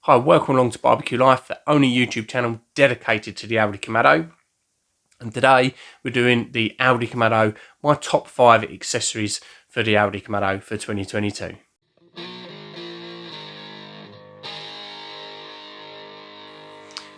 Hi, welcome along to Barbecue Life, the only YouTube channel dedicated to the Aldi Kamado. And today we're doing the Aldi Kamado, my top 5 accessories for the Aldi Kamado for 2022.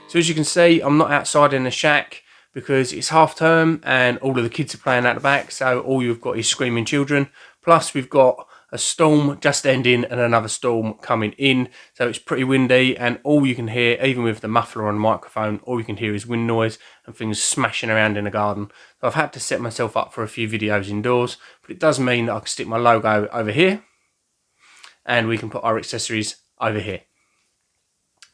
So as you can see, I'm not outside in the shack because it's half term and all of the kids are playing out the back, so all you've got is screaming children. Plus we've got a storm just ending and another storm coming in, so it's pretty windy, and all you can hear, even with the muffler on the microphone, all you can hear is wind noise and things smashing around in the garden. So I've had to set myself up for a few videos indoors, but it does mean that I can stick my logo over here and we can put our accessories over here.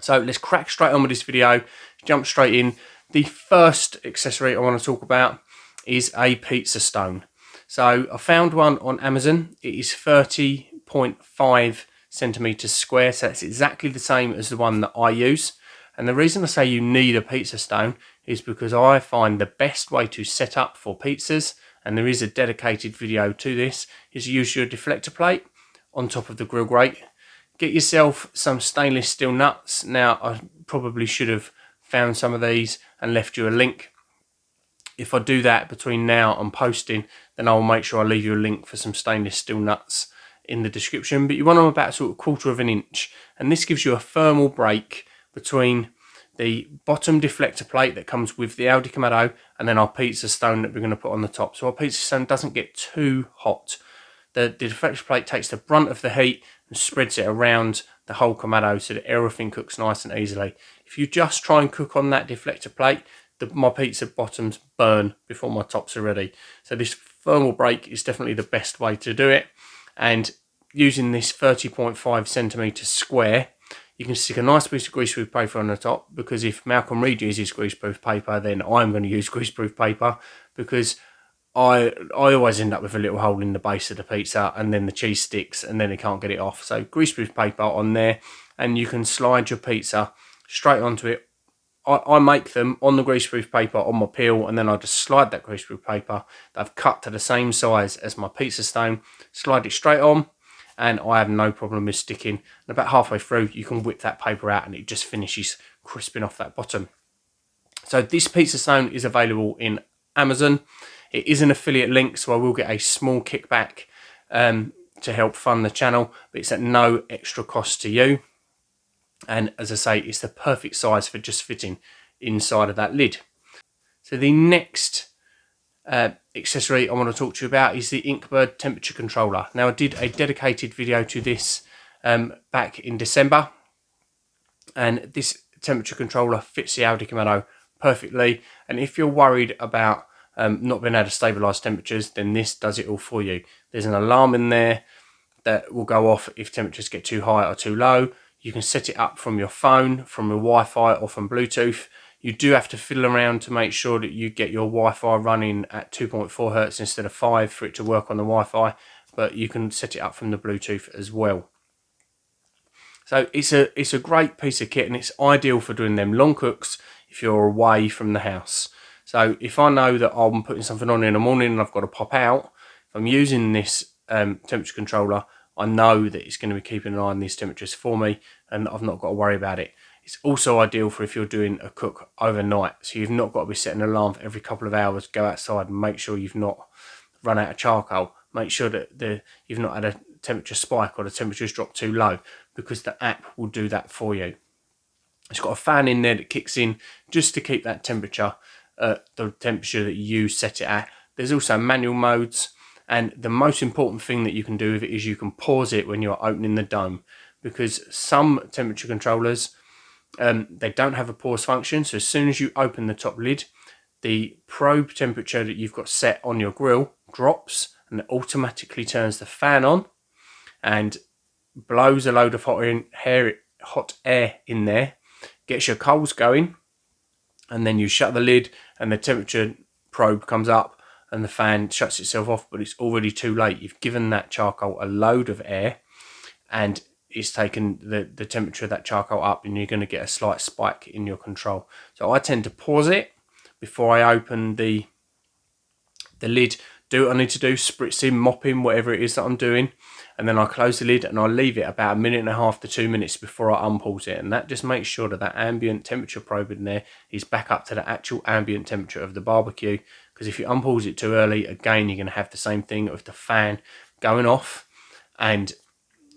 So let's crack straight on with this video, jump straight in. The first accessory I want to talk about is a pizza stone. So I found one on Amazon. It is 30.5 centimeters square, so it's exactly the same as the one that I use. And the reason I say you need a pizza stone is because I find the best way to set up for pizzas, and there is a dedicated video to this, is use your deflector plate on top of the grill grate. Get yourself some stainless steel nuts. Now, I probably should have found some of these and left you a link. If I do that between now and posting, then I'll make sure I leave you a link for some stainless steel nuts in the description. But you want them about sort of 1/4 of an inch. And this gives you a thermal break between the bottom deflector plate that comes with the Aldi Kamado and then our pizza stone that we're going to put on the top. So our pizza stone doesn't get too hot. The deflector plate takes the brunt of the heat and spreads it around the whole Kamado so that everything cooks nice and easily. If you just try and cook on that deflector plate, my pizza bottoms burn before my tops are ready. So this thermal break is definitely the best way to do it. And using this 30.5 centimeters square, you can stick a nice piece of greaseproof paper on the top, because if Malcolm Reed uses greaseproof paper, then I'm going to use greaseproof paper, because I always end up with a little hole in the base of the pizza and then the cheese sticks and then you can't get it off. So greaseproof paper on there, and you can slide your pizza straight onto it. I make them on the greaseproof paper on my peel, and then I just slide that greaseproof paper that I've cut to the same size as my pizza stone, slide it straight on, and I have no problem with sticking. And about halfway through, you can whip that paper out and it just finishes crisping off that bottom. So this pizza stone is available in Amazon. It is an affiliate link, so I will get a small kickback to help fund the channel, but it's at no extra cost to you. And as I say, it's the perfect size for just fitting inside of that lid. So the next accessory I want to talk to you about is the Inkbird temperature controller. Now, I did a dedicated video to this back in December, and this temperature controller fits the Aldi Kamado perfectly. And if you're worried about not being able to stabilise temperatures, then this does it all for you. There's an alarm in there that will go off if temperatures get too high or too low. You can set it up from your phone, from your Wi-Fi, or from Bluetooth. You do have to fiddle around to make sure that you get your Wi-Fi running at 2.4 Hertz instead of 5 for it to work on the Wi-Fi, but you can set it up from the Bluetooth as well. So it's a great piece of kit, and it's ideal for doing them long cooks if you're away from the house. So if I know that I'm putting something on in the morning and I've got to pop out, if I'm using this temperature controller, I know that it's going to be keeping an eye on these temperatures for me, and I've not got to worry about it. It's also ideal for if you're doing a cook overnight, so you've not got to be setting an alarm for every couple of hours, go outside and make sure you've not run out of charcoal. Make sure that you've not had a temperature spike or the temperature's dropped too low, because the app will do that for you. It's got a fan in there that kicks in just to keep that temperature, the temperature that you set it at. There's also manual modes. And the most important thing that you can do with it is you can pause it when you're opening the dome, because some temperature controllers, they don't have a pause function. So as soon as you open the top lid, the probe temperature that you've got set on your grill drops, and it automatically turns the fan on and blows a load of hot air in there, gets your coals going, and then you shut the lid and the temperature probe comes up and the fan shuts itself off, but it's already too late. You've given that charcoal a load of air and it's taken the temperature of that charcoal up, and you're going to get a slight spike in your control. So I tend to pause it before I open the lid, do what I need to do, spritzing, mopping, whatever it is that I'm doing, and then I close the lid and I leave it about 1.5 to 2 minutes before I unpause it, and that just makes sure that that ambient temperature probe in there is back up to the actual ambient temperature of the barbecue. Because if you unpause it too early, again, you're going to have the same thing with the fan going off and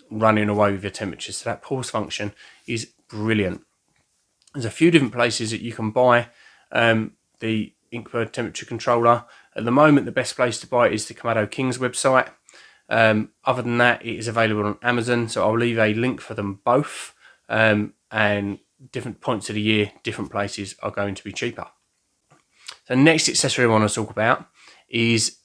running away with your temperature. So that pause function is brilliant. There's a few different places that you can buy the Inkbird temperature controller. At the moment, the best place to buy it is the Kamado Kings website. Other than that, it is available on Amazon, so I'll leave a link for them both. And different points of the year, different places are going to be cheaper. The next accessory I want to talk about is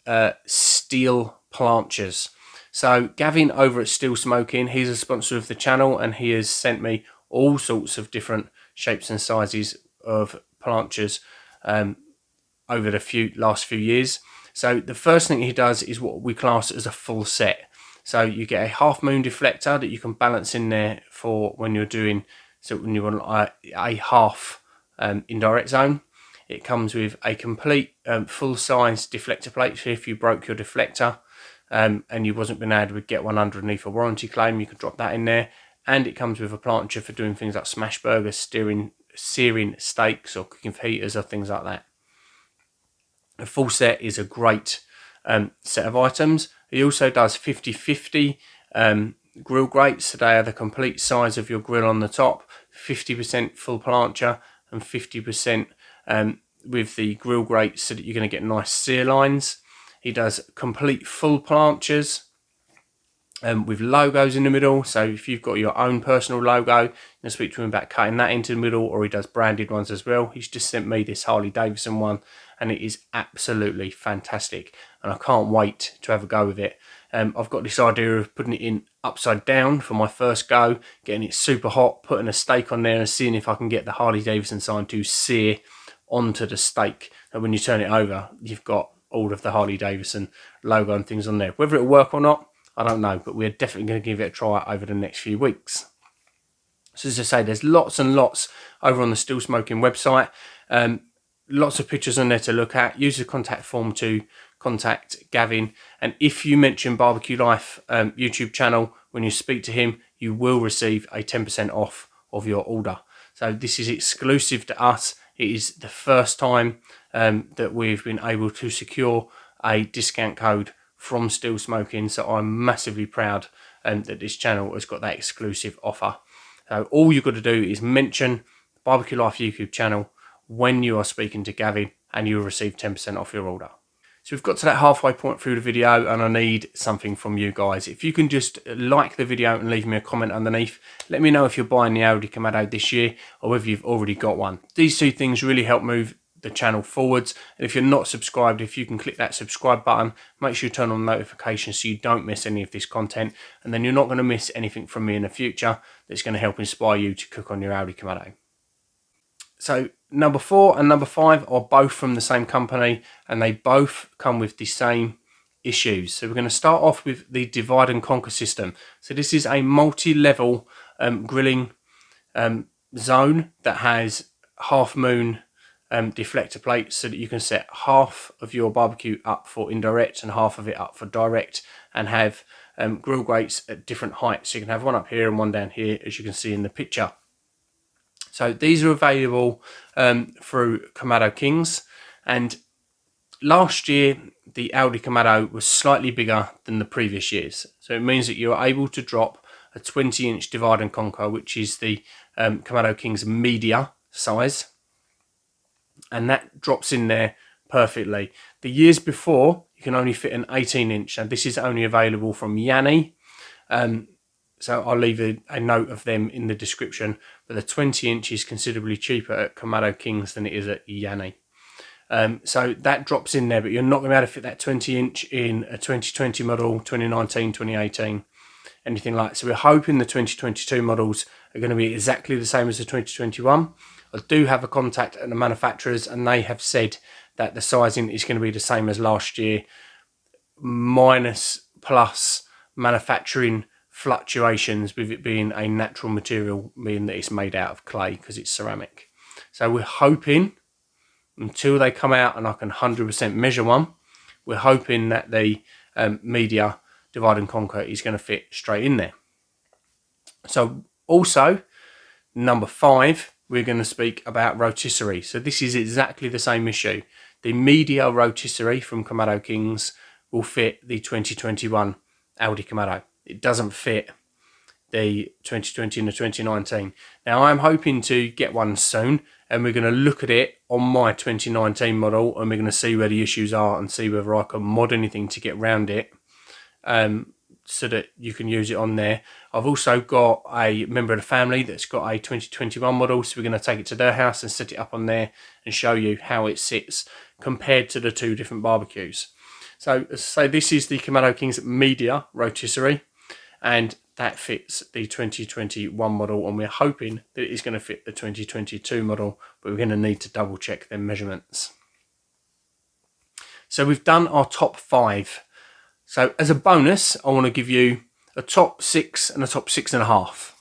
steel planches. So Gavin over at Steel Smoking, he's a sponsor of the channel, and he has sent me all sorts of different shapes and sizes of planches over the last few years. So the first thing he does is what we class as a full set. So you get a half moon deflector that you can balance in there for when you're doing, so when you want a half indirect zone. It comes with a complete full size deflector plate. So if you broke your deflector and you wasn't been able to get one underneath a warranty claim, you can drop that in there. And it comes with a plancha for doing things like smash burgers, searing steaks, or cooking fajitas, or things like that. A full set is a great set of items. He also does 50-50 grill grates. So they are the complete size of your grill on the top, 50% full plancha and 50% with the grill grates, so that you're going to get nice sear lines. He does complete full planchas with logos in the middle. So if you've got your own personal logo, you can speak to him about cutting that into the middle, or he does branded ones as well. He's just sent me this Harley Davidson one, and it is absolutely fantastic, and I can't wait to have a go with it. I've got this idea of putting it in upside down for my first go, getting it super hot, putting a steak on there and seeing if I can get the Harley Davidson sign to sear onto the steak. And when you turn it over, you've got all of the Harley Davidson logo and things on there. Whether it'll work or not, I don't know, but we're definitely going to give it a try over the next few weeks. So as I say, there's lots and lots over on the Steel Smoking website. Lots of pictures on there to look at. Use the contact form to contact Gavin. And if you mention Barbecue Life YouTube channel when you speak to him, you will receive a 10% off of your order. So this is exclusive to us. It is the first time that we've been able to secure a discount code from Steel Smoking. So I'm massively proud that this channel has got that exclusive offer. So all you've got to do is mention Barbecue Life YouTube channel when you are speaking to Gavin, and you'll receive 10% off your order. So we've got to that halfway point through the video, and I need something from you guys. If you can just like the video and leave me a comment underneath, let me know if you're buying the Aldi Kamado this year, or whether you've already got one. These two things really help move the channel forwards. And if you're not subscribed, if you can click that subscribe button, make sure you turn on notifications so you don't miss any of this content, and then you're not going to miss anything from me in the future that's going to help inspire you to cook on your Aldi Kamado. So number 4 and number 5 are both from the same company, and they both come with the same issues. So we're going to start off with the divide and conquer system. So this is a multi-level grilling zone that has half moon deflector plates, so that you can set half of your barbecue up for indirect and half of it up for direct, and have grill grates at different heights. So you can have one up here and one down here, as you can see in the picture. So these are available through Kamado Kings, and last year the Aldi Kamado was slightly bigger than the previous years. So it means that you're able to drop a 20-inch divide and conquer, which is the Kamado Kings media size, and that drops in there perfectly. The years before, you can only fit an 18-inch, and this is only available from Yanni. So I'll leave a note of them in the description, but the 20-inch is considerably cheaper at Kamado Kings than it is at Yanni. So that drops in there, but you're not going to be able to fit that 20-inch in a 2020 model, 2019, 2018, anything like that. So we're hoping the 2022 models are going to be exactly the same as the 2021. I do have a contact at the manufacturers, and they have said that the sizing is going to be the same as last year, minus plus manufacturing fluctuations, with it being a natural material, meaning that it's made out of clay because it's ceramic. So we're hoping, until they come out and I can 100% measure one, we're hoping that the media divide and conquer is going to fit straight in there. So also, number 5, we're going to speak about rotisserie. So this is exactly the same issue. The media rotisserie from Kamado Kings will fit the 2021 Aldi Kamado. It doesn't fit the 2020 and the 2019. Now I'm hoping to get one soon, and we're going to look at it on my 2019 model, and we're going to see where the issues are and see whether I can mod anything to get around it, so that you can use it on there. I've also got a member of the family that's got a 2021 model, so we're going to take it to their house and set it up on there and show you how it sits compared to the 2 different barbecues. So this is the Kamado Kings media rotisserie, and that fits the 2021 model, and we're hoping that it's going to fit the 2022 model, but we're going to need to double check their measurements. So we've done our top 5. So as a bonus, I want to give you a top 6 and a top 6.5.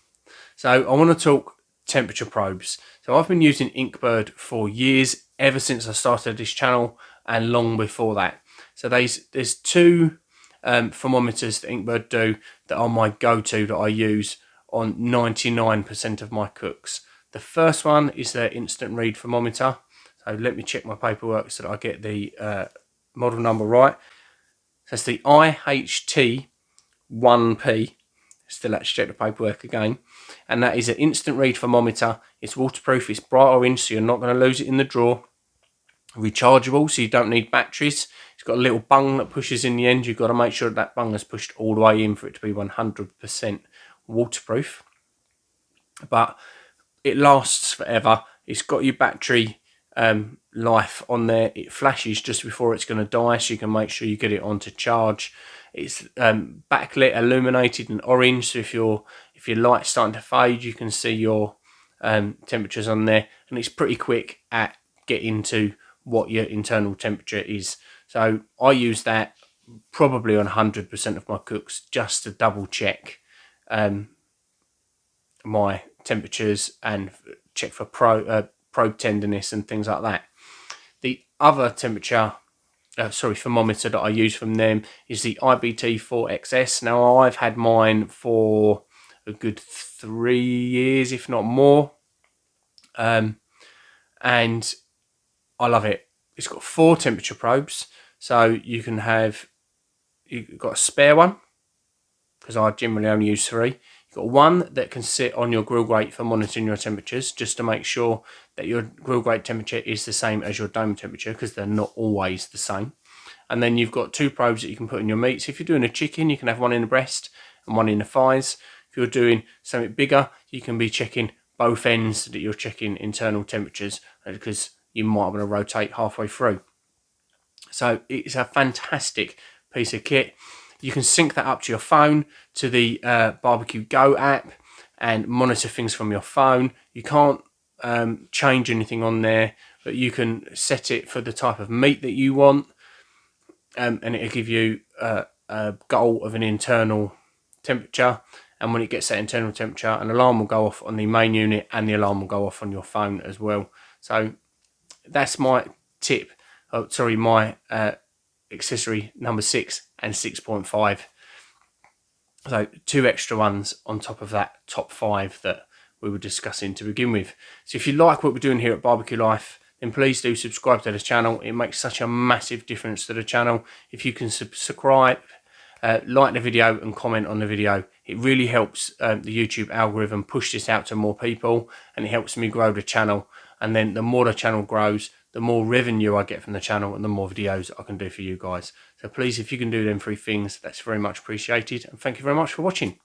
So I want to talk temperature probes. So I've been using Inkbird for years, ever since I started this channel and long before that. So there's 2 thermometers that Inkbird do that are my go-to, that I use on 99% of my cooks. The first one is their instant read thermometer. So let me check my paperwork so that I get the model number right. That's the IHT 1P. Still have to check the paperwork again. And that is an instant read thermometer. It's waterproof, it's bright orange, so you're not going to lose it in the drawer. Rechargeable, so you don't need batteries. It's got a little bung that pushes in the end. You've got to make sure that bung is pushed all the way in for it to be 100% waterproof. But it lasts forever. It's got your battery life on there. It flashes just before it's going to die, so you can make sure you get it on to charge. It's backlit, illuminated and orange, so if your light's starting to fade, you can see your temperatures on there, and it's pretty quick at getting to what your internal temperature is. So I use that probably on 100% of my cooks, just to double check my temperatures and check for probe tenderness and things like that. The other thermometer that I use from them is the IBT4XS. Now I've had mine for a good 3 years, if not more, and I love it. It's got 4 temperature probes, so you've got a spare one, because I generally only use 3. You've got one that can sit on your grill grate for monitoring your temperatures, just to make sure that your grill grate temperature is the same as your dome temperature, because they're not always the same. And then you've got 2 probes that you can put in your meats. If you're doing a chicken, you can have one in the breast and one in the thighs. If you're doing something bigger, you can be checking both ends, that you're checking internal temperatures, because you might want to rotate halfway through. So it's a fantastic piece of kit. You can sync that up to your phone, to the Barbecue Go app, and monitor things from your phone. You can't change anything on there, but you can set it for the type of meat that you want, and it'll give you a goal of an internal temperature. And when it gets that internal temperature, an alarm will go off on the main unit, and the alarm will go off on your phone as well. So that's my tip. My accessory number 6 and 6.5. So 2 extra ones on top of that top 5 that we were discussing to begin with. So if you like what we're doing here at Barbecue Life, then please do subscribe to this channel. It makes such a massive difference to the channel. If you can subscribe, like the video and comment on the video, it really helps the YouTube algorithm push this out to more people, and it helps me grow the channel. And then the more the channel grows, the more revenue I get from the channel, and the more videos I can do for you guys. So please, if you can do them 3 things, that's very much appreciated. And thank you very much for watching.